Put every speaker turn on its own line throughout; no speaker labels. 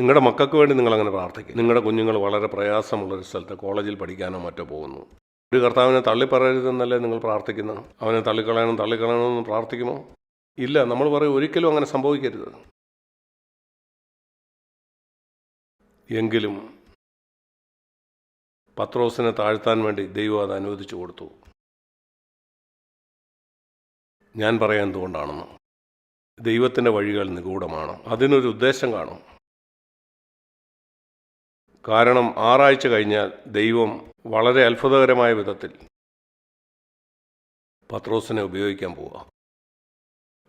നിങ്ങളുടെ മക്കൾക്ക് വേണ്ടി നിങ്ങളങ്ങനെ പ്രാർത്ഥിക്കും. നിങ്ങളുടെ കുഞ്ഞുങ്ങൾ വളരെ പ്രയാസമുള്ളൊരു സ്ഥലത്ത് കോളേജിൽ പഠിക്കാനോ മറ്റോ പോകുന്നു. ഒരു കർത്താവിനെ തള്ളിപ്പറയരുതെന്നല്ലേ നിങ്ങൾ പ്രാർത്ഥിക്കുന്നത്? അവനെ തള്ളിക്കളയണമെന്ന് പ്രാർത്ഥിക്കുമോ? ഇല്ല, നമ്മൾ പറയും ഒരിക്കലും അങ്ങനെ സംഭവിക്കരുത്. എങ്കിലും പത്രോസിനെ താഴ്ത്താൻ വേണ്ടി ദൈവം അത് അനുവദിച്ചു കൊടുത്തു. ഞാൻ പറയാൻ എന്തുകൊണ്ടാണെന്ന്. ദൈവത്തിൻ്റെ വഴികൾ നിഗൂഢമാണ്. അതിനൊരു ഉദ്ദേശം കാണും. കാരണം 6 ആഴ്ച കഴിഞ്ഞാൽ ദൈവം വളരെ അത്ഭുതകരമായ വിധത്തിൽ പത്രോസിനെ ഉപയോഗിക്കാൻ പോവുക.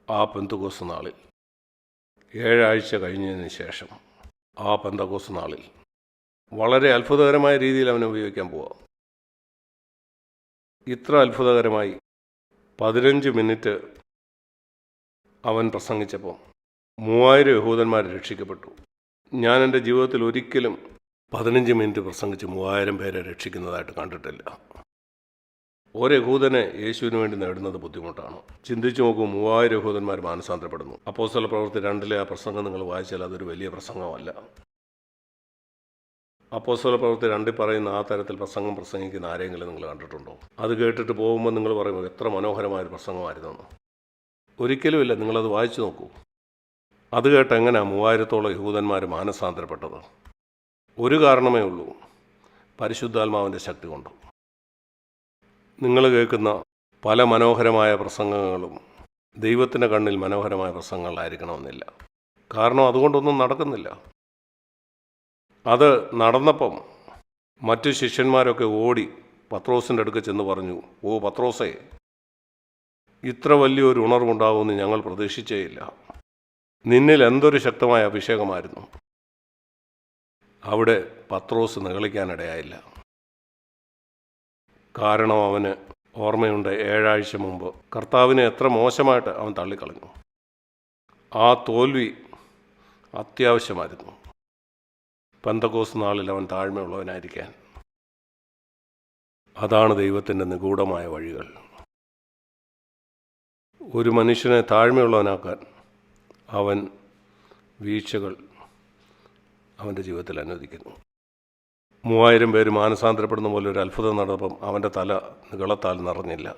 ആ പെന്തക്കോസ്ത് നാളിൽ 7 ആഴ്ച കഴിഞ്ഞതിന് ശേഷം ആ പെന്തക്കോസ്ത് നാളിൽ വളരെ അത്ഭുതകരമായ രീതിയിൽ അവനെ ഉപയോഗിക്കാൻ പോവുക. ഇത്ര അത്ഭുതകരമായി 15 മിനിറ്റ് അവൻ പ്രസംഗിച്ചപ്പോൾ 3000 യഹൂദന്മാർ രക്ഷിക്കപ്പെട്ടു. ഞാൻ എൻ്റെ ജീവിതത്തിൽ ഒരിക്കലും 15 മിനിറ്റ് പ്രസംഗിച്ച് 3000 പേരെ രക്ഷിക്കുന്നതായിട്ട് കണ്ടിട്ടില്ല. ഒരു യഹൂദനെ യേശുവിന് വേണ്ടി നേടുന്നത് ബുദ്ധിമുട്ടാണ്. ചിന്തിച്ചു നോക്കൂ, 3000 യഹൂദന്മാർ മാനസാന്തരപ്പെടുന്നു. അപ്പോസ്തല പ്രവൃത്തി 2 ആ പ്രസംഗം നിങ്ങൾ വായിച്ചാൽ അതൊരു വലിയ പ്രസംഗമല്ല. അപ്പോസ്തല പ്രവൃത്തി 2 പറയുന്ന ആ തരത്തിൽ പ്രസംഗം പ്രസംഗിക്കുന്ന ആരെങ്കിലും നിങ്ങൾ കണ്ടിട്ടുണ്ടോ? അത് കേട്ടിട്ട് പോകുമ്പോൾ നിങ്ങൾ പറയുമ്പോൾ എത്ര മനോഹരമായൊരു പ്രസംഗമായിരുന്നെന്ന്. ഒരിക്കലുമില്ല. നിങ്ങളത് വായിച്ചു നോക്കൂ. അത് കേട്ട് എങ്ങനെയാണ് 3000-ഓളം യഹൂദന്മാർ മാനസാന്തരപ്പെട്ടത്? ഒരു കാരണമേ ഉള്ളൂ, പരിശുദ്ധാത്മാവിൻ്റെ ശക്തി കൊണ്ട്. നിങ്ങൾ കേൾക്കുന്ന പല മനോഹരമായ പ്രസംഗങ്ങളും ദൈവത്തിൻ്റെ കണ്ണിൽ മനോഹരമായ പ്രസംഗങ്ങളായിരിക്കണമെന്നില്ല. കാരണം അതുകൊണ്ടൊന്നും നടക്കുന്നില്ല. അത് നടന്നപ്പം മറ്റു ശിഷ്യന്മാരൊക്കെ ഓടി പത്രോസിൻ്റെ അടുക്ക് ചെന്ന് പറഞ്ഞു, ഓ പത്രോസേ, ഇത്ര വലിയൊരു ഉണർവുണ്ടാകുമെന്ന് ഞങ്ങൾ പ്രതീക്ഷിച്ചേയില്ല. നിന്നിൽ എന്തൊരു ശക്തമായ അഭിഷേകമായിരുന്നു. അവിടെ പത്രോസ് നിഗളിക്കാനിടയായില്ല. കാരണം അവന് ഓർമ്മയുണ്ട്, 7 ആഴ്ച മുമ്പ് കർത്താവിനെ എത്ര മോശമായിട്ട് അവൻ തള്ളിക്കളഞ്ഞു. ആ തോൽവി അത്യാവശ്യമായിരുന്നു പെന്തക്കോസ്ത് നാളിൽ അവൻ താഴ്മയുള്ളവനായിരിക്കാൻ. അതാണ് ദൈവത്തിൻ്റെ നിഗൂഢമായ വഴികൾ. ഒരു മനുഷ്യനെ താഴ്മയുള്ളവനാക്കാൻ അവൻ വീഴ്ചകൾ അവൻ്റെ ജീവിതത്തിൽ അനുവദിക്കുന്നു. 3000 പേര് മാനസാന്തരപ്പെടുന്ന പോലെ ഒരു അത്ഭുതം നടന്നപ്പം അവൻ്റെ തല നിഗളത്താൽ നിറഞ്ഞില്ല.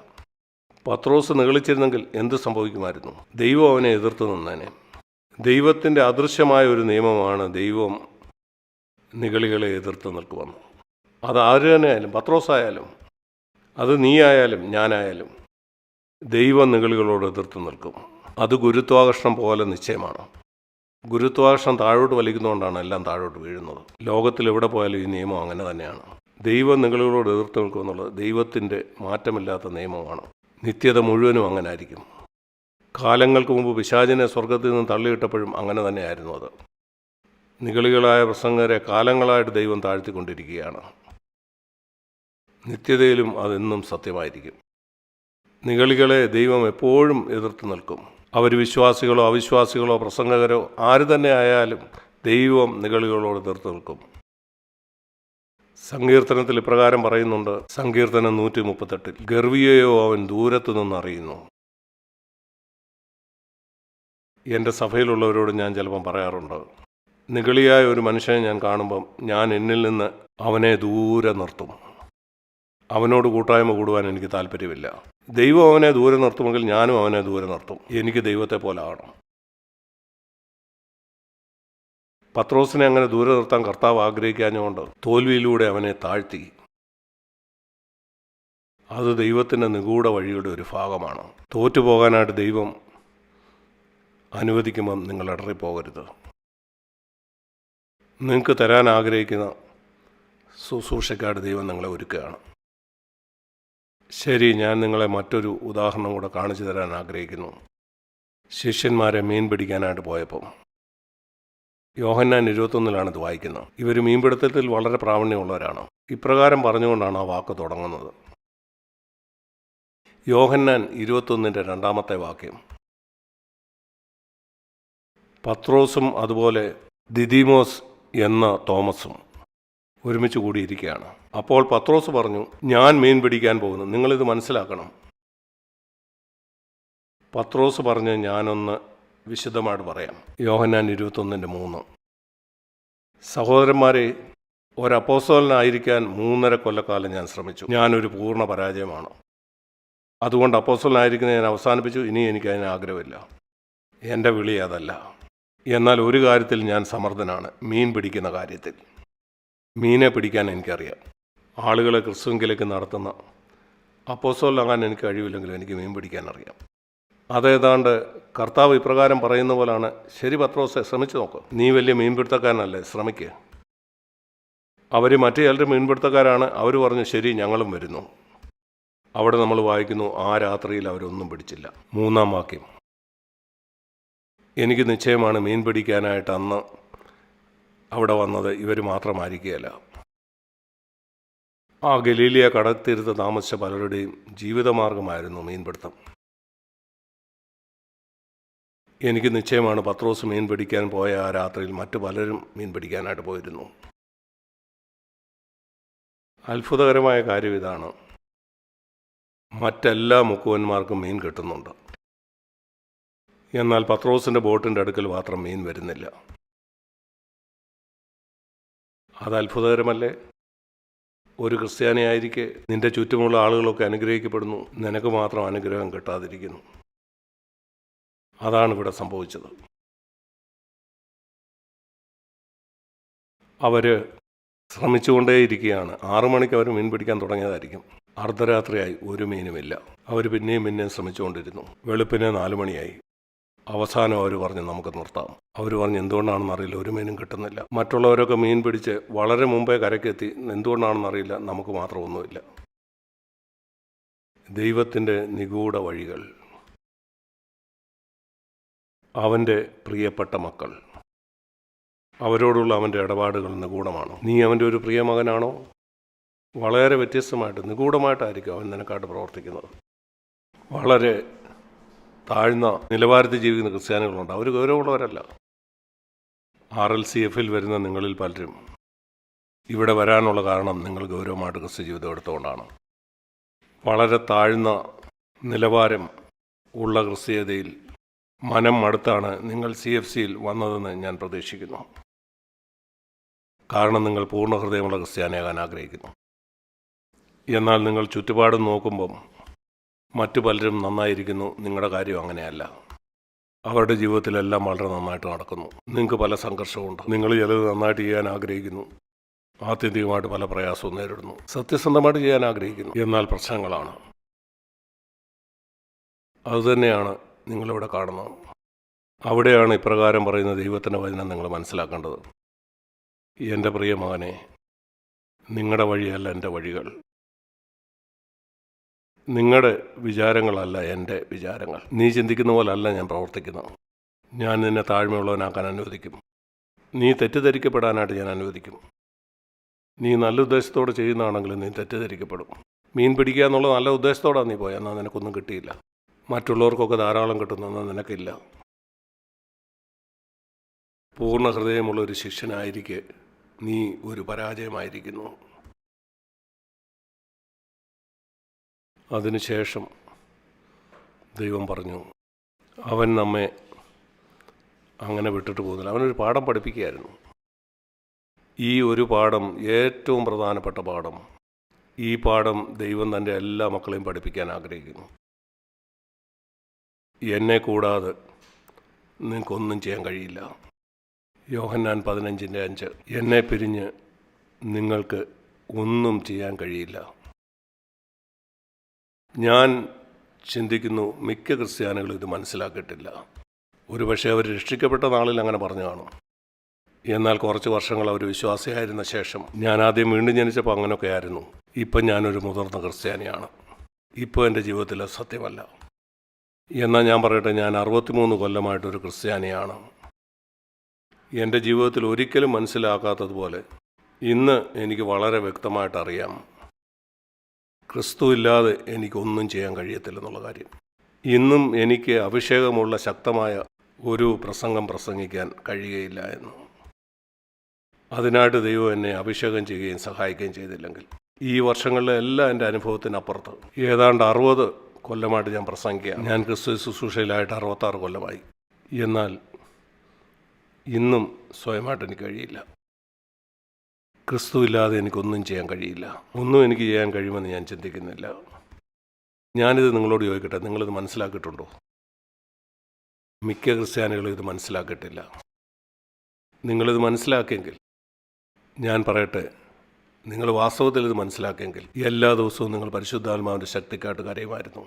പത്രോസ് നിഗളിച്ചിരുന്നെങ്കിൽ എന്ത് സംഭവിക്കുമായിരുന്നു? ദൈവം അവനെ എതിർത്ത് നിന്നേനെ. ദൈവത്തിൻ്റെ അദൃശ്യമായ ഒരു നിയമമാണ് ദൈവം നിഗളികളെ എതിർത്ത് നിൽക്കുമെന്ന്. അത് ആര് തന്നെ ആയാലും, പത്രോസായാലും, അത് നീ ആയാലും ഞാനായാലും, ദൈവം നിഗളികളോട് എതിർത്ത് നിൽക്കും. അത് ഗുരുത്വാകർഷണം പോലെ നിശ്ചയമാണ്. ഗുരുത്വാകർഷണം താഴോട്ട് വലിക്കുന്നതുകൊണ്ടാണ് എല്ലാം താഴോട്ട് വീഴുന്നത്. ലോകത്തിൽ എവിടെ പോയാലും ഈ നിയമം അങ്ങനെ തന്നെയാണ്. ദൈവം നിഗളികളോട് എതിർത്ത് നിൽക്കുമെന്നുള്ളത് ദൈവത്തിൻ്റെ മാറ്റമില്ലാത്ത നിയമമാണ്. നിത്യത മുഴുവനും അങ്ങനെ ആയിരിക്കും. കാലങ്ങൾക്ക് മുമ്പ് പിശാചിനെ സ്വർഗത്തിൽ നിന്ന് തള്ളിയിട്ടപ്പോഴും അങ്ങനെ തന്നെയായിരുന്നു. അത് നിഗളികളായ പ്രസംഗരെ കാലങ്ങളായിട്ട് ദൈവം താഴ്ത്തിക്കൊണ്ടിരിക്കുകയാണ്. നിത്യതയിലും അതെന്നും സത്യമായിരിക്കും. നിഗളികളെ ദൈവം എപ്പോഴും എതിർത്ത് നിൽക്കും. അവർ വിശ്വാസികളോ അവിശ്വാസികളോ പ്രസംഗകരോ ആര് തന്നെ ആയാലും ദൈവം നിഗളികളോട് എതിർത്ത് നിൽക്കും. സങ്കീർത്തനത്തിൽ ഇപ്രകാരം പറയുന്നുണ്ട്, സങ്കീർത്തനം 138, ഗർവിയെയോ അവൻ ദൂരത്തു നിന്നറിയുന്നു. എൻ്റെ സഭയിലുള്ളവരോട് ഞാൻ ചിലപ്പം പറയാറുണ്ട്, നിഗളിയായ ഒരു മനുഷ്യനെ ഞാൻ കാണുമ്പം ഞാൻ എന്നിൽ നിന്ന് അവനെ ദൂരെ നിർത്തും. അവനോട് കൂട്ടായ്മ കൂടുവാൻ എനിക്ക് താല്പര്യമില്ല. ദൈവം അവനെ ദൂരെ നിർത്തുമെങ്കിൽ ഞാനും അവനെ ദൂരെ നിർത്തും. എനിക്ക് ദൈവത്തെ പോലെ ആകണം. പത്രോസിനെ അങ്ങനെ ദൂരെ നിർത്താൻ കർത്താവ് ആഗ്രഹിക്കാഞ്ഞുകൊണ്ട് തോൽവിയിലൂടെ അവനെ താഴ്ത്തി. അത് ദൈവത്തിൻ്റെ നിഗൂഢ വഴിയുടെ ഒരു ഭാഗമാണ്. തോറ്റുപോകാനായിട്ട് ദൈവം അനുവദിക്കുമ്പം നിങ്ങൾ ഇടറിപ്പോകരുത്. നിങ്ങൾക്ക് തരാൻ ആഗ്രഹിക്കുന്ന ശുശ്രൂഷയ്ക്കായിട്ട് ദൈവം നിങ്ങളെ ഒരുക്കുകയാണ്. ശരി, ഞാൻ നിങ്ങളെ മറ്റൊരു ഉദാഹരണം കൂടെ കാണിച്ചു തരാൻ ആഗ്രഹിക്കുന്നു. ശിഷ്യന്മാരെ മീൻ പിടിക്കാനായിട്ട് പോയപ്പം യോഹന്നാൻ 21 ഇത് വായിക്കുന്നത്. ഇവർ മീൻപിടുത്തത്തിൽ വളരെ പ്രാവീണ്യമുള്ളവരാണ്. ഇപ്രകാരം പറഞ്ഞുകൊണ്ടാണ് ആ വാക്ക് തുടങ്ങുന്നത്. യോഹന്നാൻ 21 2 വാക്യം. പത്രോസും അതുപോലെ ദിദിമോസ് എന്ന തോമസും ഒരുമിച്ച് കൂടിയിരിക്കുകയാണ്. അപ്പോൾ പത്രോസ് പറഞ്ഞു, ഞാൻ മീൻ പിടിക്കാൻ പോകുന്നു. നിങ്ങളിത് മനസ്സിലാക്കണം. പത്രോസ് പറഞ്ഞ് ഞാനൊന്ന് വിശദമായിട്ട് പറയാം. യോഹന്നാൻ 21:3. സഹോദരന്മാരെ, ഒരപ്പോസ്തലനായിരിക്കാൻ 3.5 കൊല്ലക്കാലം ഞാൻ ശ്രമിച്ചു. ഞാനൊരു പൂർണ്ണ പരാജയമാണ്. അതുകൊണ്ട് അപ്പോസ്തലനായിരിക്കുന്നത് ഞാൻ അവസാനിപ്പിച്ചു. ഇനി എനിക്ക് അതിന് ആഗ്രഹമില്ല. എൻ്റെ വിളി അതല്ല. എന്നാൽ ഒരു കാര്യത്തിൽ ഞാൻ സമർത്ഥനാണ്, മീൻ പിടിക്കുന്ന കാര്യത്തിൽ. മീനെ പിടിക്കാൻ എനിക്കറിയാം. ആളുകളെ ക്രിസ്തുവിലേക്ക് നടത്തുന്ന അപ്പോസ്തലനാകാൻ എനിക്ക് കഴിവില്ലെങ്കിലും എനിക്ക് മീൻ പിടിക്കാൻ അറിയാം. അതേതാണ്ട് കർത്താവ് ഇപ്രകാരം പറയുന്ന പോലാണ്, ശരി പത്രോസെ, ശ്രമിച്ചു നോക്ക്. നീ വലിയ മീൻപിടുത്തക്കാരനല്ലേ, ശ്രമിക്കുക. അവർ മറ്റു ചിലർ മീൻപിടുത്തക്കാരാണ്. അവർ പറഞ്ഞു, ശരി, ഞങ്ങളും വരുന്നു. അവിടെ നമ്മൾ വായിക്കുന്നു, ആ രാത്രിയിൽ അവരൊന്നും പിടിച്ചില്ല. 3-ാം വാക്യം. എനിക്ക് നിശ്ചയമാണ് മീൻ പിടിക്കാനായിട്ട് അന്ന് അവിടെ വന്നത് ഇവർ മാത്രമായിരിക്കുകയല്ല. ആ ഗലീലിയ കടൽത്തീരത്ത് താമസിച്ച പലരുടെയും ജീവിതമാർഗമായിരുന്നു മീൻപിടുത്തം. എനിക്ക് നിശ്ചയമാണ് പത്രോസ് മീൻ പിടിക്കാൻ പോയ ആ രാത്രിയിൽ മറ്റു പലരും മീൻ പിടിക്കാനായിട്ട് പോയിരുന്നു. അത്ഭുതകരമായ കാര്യം ഇതാണ്, മറ്റെല്ലാ മുക്കുവന്മാർക്കും മീൻ കിട്ടുന്നുണ്ട്. എന്നാൽ പത്രോസിൻ്റെ ബോട്ടിൻ്റെ അടുക്കൽ മാത്രം മീൻ വരുന്നില്ല. അത് അത്ഭുതകരമല്ലേ? ഒരു ക്രിസ്ത്യാനിയായിരിക്കെ നിന്റെ ചുറ്റുമുള്ള ആളുകളൊക്കെ അനുഗ്രഹിക്കപ്പെടുന്നു, നിനക്ക് മാത്രം അനുഗ്രഹം കിട്ടാതിരിക്കുന്നു. അതാണ് ഇവിടെ സംഭവിച്ചത്. അവർ ശ്രമിച്ചുകൊണ്ടേയിരിക്കുകയാണ്. 6 മണിക്ക് അവർ മീൻ പിടിക്കാൻ തുടങ്ങിയതായിരിക്കും. അർദ്ധരാത്രിയായി, ഒരു മീനുമില്ല. അവർ പിന്നെയും ശ്രമിച്ചുകൊണ്ടിരുന്നു. വെളുപ്പിനെ 4 മണിയായി. അവസാനം അവർ പറഞ്ഞു, നമുക്ക് നിർത്താം. അവർ പറഞ്ഞു, എന്തുകൊണ്ടാണെന്നറിയില്ല, ഒരു മീനും കിട്ടുന്നില്ല. മറ്റുള്ളവരൊക്കെ മീൻ പിടിച്ച് വളരെ മുമ്പേ കരക്കെത്തി. എന്തുകൊണ്ടാണെന്നറിയില്ല, നമുക്ക് മാത്രം ഒന്നുമില്ല. ദൈവത്തിൻ്റെ നിഗൂഢ വഴികൾ. അവൻ്റെ പ്രിയപ്പെട്ട മക്കൾ, അവരോടുള്ള അവൻ്റെ ഇടപാടുകൾ നിഗൂഢമാണ്. നീ അവൻ്റെ ഒരു പ്രിയ മകനാണോ? വളരെ വ്യത്യസ്തമായിട്ട്, നിഗൂഢമായിട്ടായിരിക്കും അവൻ നിനക്കായിട്ട് പ്രവർത്തിക്കുന്നത്. വളരെ താഴ്ന്ന നിലവാരത്തിൽ ജീവിക്കുന്ന ക്രിസ്ത്യാനികളുണ്ട്. അവർ ഗൗരവമുള്ളവരല്ല. RLCF-ൽ വരുന്ന നിങ്ങളിൽ പലരും ഇവിടെ വരാനുള്ള കാരണം നിങ്ങൾ ഗൗരവമായിട്ട് ക്രിസ്ത്യ ജീവിതം എടുത്തുകൊണ്ടാണ്. വളരെ താഴ്ന്ന നിലവാരം ഉള്ള ക്രിസ്തീയതയിൽ മനം മടുത്താണ് നിങ്ങൾ CFCയിൽ വന്നതെന്ന് ഞാൻ പ്രതീക്ഷിക്കുന്നു. കാരണം നിങ്ങൾ പൂർണ്ണ ഹൃദയമുള്ള ക്രിസ്ത്യാനിയാകാൻ ആഗ്രഹിക്കുന്നു. എന്നാൽ നിങ്ങൾ ചുറ്റുപാടും നോക്കുമ്പം മറ്റു പലരും നന്നായിരിക്കുന്നു. നിങ്ങളുടെ കാര്യം അങ്ങനെയല്ല. അവരുടെ ജീവിതത്തിലെല്ലാം വളരെ നന്നായിട്ട് നടക്കുന്നു. നിങ്ങൾക്ക് പല സംഘർഷമുണ്ട്. നിങ്ങൾ ചിലത് നന്നായിട്ട് ചെയ്യാൻ ആഗ്രഹിക്കുന്നു, ആത്യന്തികമായിട്ട് പല പ്രയാസവും നേരിടുന്നു. സത്യസന്ധമായിട്ട് ചെയ്യാൻ ആഗ്രഹിക്കുന്നു, എന്നാൽ പ്രശ്നങ്ങളാണ്. അതുതന്നെയാണ് നിങ്ങളിവിടെ കാണുന്നത്. അവിടെയാണ് ഇപ്രകാരം പറയുന്ന ദൈവത്തിൻ്റെ വചനം നിങ്ങൾ മനസ്സിലാക്കേണ്ടത്. എൻ്റെ പ്രിയ മകനെ, നിങ്ങളുടെ വഴിയല്ല എൻ്റെ വഴികൾ, നിങ്ങളുടെ വിചാരങ്ങളല്ല എൻ്റെ വിചാരങ്ങൾ. നീ ചിന്തിക്കുന്ന പോലല്ല ഞാൻ പ്രവർത്തിക്കുന്നത്. ഞാൻ നിന്നെ താഴ്മയുള്ളവനാക്കാൻ അനുവദിക്കും. നീ തെറ്റിദ്ധരിക്കപ്പെടാനായിട്ട് ഞാൻ അനുവദിക്കും. നീ നല്ല ഉദ്ദേശത്തോടെ ചെയ്യുന്നതാണെങ്കിലും നീ തെറ്റിദ്ധരിക്കപ്പെടും. മീൻ പിടിക്കുക എന്നുള്ള നല്ല ഉദ്ദേശത്തോടാണ് നീ പോയത്, എന്നാൽ നിനക്കൊന്നും കിട്ടിയില്ല. മറ്റുള്ളവർക്കൊക്കെ ധാരാളം കിട്ടുന്നെന്നാൽ നിനക്കില്ല. പൂർണ്ണ ഹൃദയമുള്ളൊരു ശിഷ്യനായിരിക്കെ നീ ഒരു പരാജയമായിരിക്കുന്നു. അതിനുശേഷം ദൈവം പറഞ്ഞു, അവൻ നമ്മെ അങ്ങനെ വിട്ടിട്ട് പോകുന്നില്ല. അവനൊരു പാഠം പഠിപ്പിക്കുകയായിരുന്നു. ഈ ഒരു പാഠം ഏറ്റവും പ്രധാനപ്പെട്ട പാഠം. ഈ പാഠം ദൈവം തൻ്റെ എല്ലാ മക്കളെയും പഠിപ്പിക്കാൻ ആഗ്രഹിക്കുന്നു. എന്നെ കൂടാതെ നിങ്ങൾക്കൊന്നും ചെയ്യാൻ കഴിയില്ല. യോഹന്നാൻ 15:5. എന്നെ പിരിഞ്ഞ് നിങ്ങൾക്ക് ഒന്നും ചെയ്യാൻ കഴിയില്ല. ഞാൻ ചിന്തിക്കുന്നു മിക്ക ക്രിസ്ത്യാനികളും ഇത് മനസ്സിലാക്കിയിട്ടില്ല. ഒരുപക്ഷെ അവർ രക്ഷിക്കപ്പെട്ട നാളിൽ അങ്ങനെ പറഞ്ഞു കാണും. എന്നാൽ കുറച്ച് വർഷങ്ങൾ അവർ വിശ്വാസിയായിരുന്ന ശേഷം, ഞാൻ ആദ്യം വീണ്ടും ജനിച്ചപ്പോൾ അങ്ങനെയൊക്കെ ആയിരുന്നു, ഇപ്പം ഞാനൊരു മുതിർന്ന ക്രിസ്ത്യാനിയാണ്, ഇപ്പോൾ എൻ്റെ ജീവിതത്തിൽ സത്യമല്ല. എന്നാൽ ഞാൻ പറയട്ടെ, ഞാൻ 63 കൊല്ലമായിട്ടൊരു ക്രിസ്ത്യാനിയാണ്. എൻ്റെ ജീവിതത്തിൽ ഒരിക്കലും മനസ്സിലാക്കാത്തതുപോലെ ഇന്ന് എനിക്ക് വളരെ വ്യക്തമായിട്ട് അറിയാം, ക്രിസ്തു ഇല്ലാതെ എനിക്കൊന്നും ചെയ്യാൻ കഴിയത്തില്ലെന്നുള്ള കാര്യം. ഇന്നും എനിക്ക് അഭിഷേകമുള്ള ശക്തമായ ഒരു പ്രസംഗം പ്രസംഗിക്കാൻ കഴിയുകയില്ല എന്ന്. അതിനായിട്ട് ദൈവം എന്നെ അഭിഷേകം ചെയ്യുകയും സഹായിക്കുകയും ചെയ്തില്ലെങ്കിൽ, ഈ വർഷങ്ങളിലെ എല്ലാം എൻ്റെ അനുഭവത്തിനപ്പുറത്ത് ഏതാണ്ട് 60 കൊല്ലമായിട്ട് ഞാൻ പ്രസംഗിക്കുക. ഞാൻ ക്രിസ്തു ശുശ്രൂഷയിലായിട്ട് 66 കൊല്ലമായി. എന്നാൽ ഇന്നും സ്വയമായിട്ട് എനിക്ക് കഴിയില്ല. ക്രിസ്തുവില്ലാതെ എനിക്കൊന്നും ചെയ്യാൻ കഴിയില്ല. ഒന്നും എനിക്ക് ചെയ്യാൻ കഴിയുമെന്ന് ഞാൻ ചിന്തിക്കുന്നില്ല. ഞാനിത് നിങ്ങളോട് ചോദിക്കട്ടെ, നിങ്ങളിത് മനസ്സിലാക്കിയിട്ടുണ്ടോ? മിക്ക ക്രിസ്ത്യാനികളും ഇത് മനസ്സിലാക്കിയിട്ടില്ല. നിങ്ങളിത് മനസ്സിലാക്കിയെങ്കിൽ ഞാൻ പറയട്ടെ, നിങ്ങൾ വാസ്തവത്തിൽ ഇത് മനസ്സിലാക്കിയെങ്കിൽ എല്ലാ ദിവസവും നിങ്ങൾ പരിശുദ്ധാത്മാവിൻ്റെ ശക്തിക്കായിട്ട് കരയുമായിരുന്നു.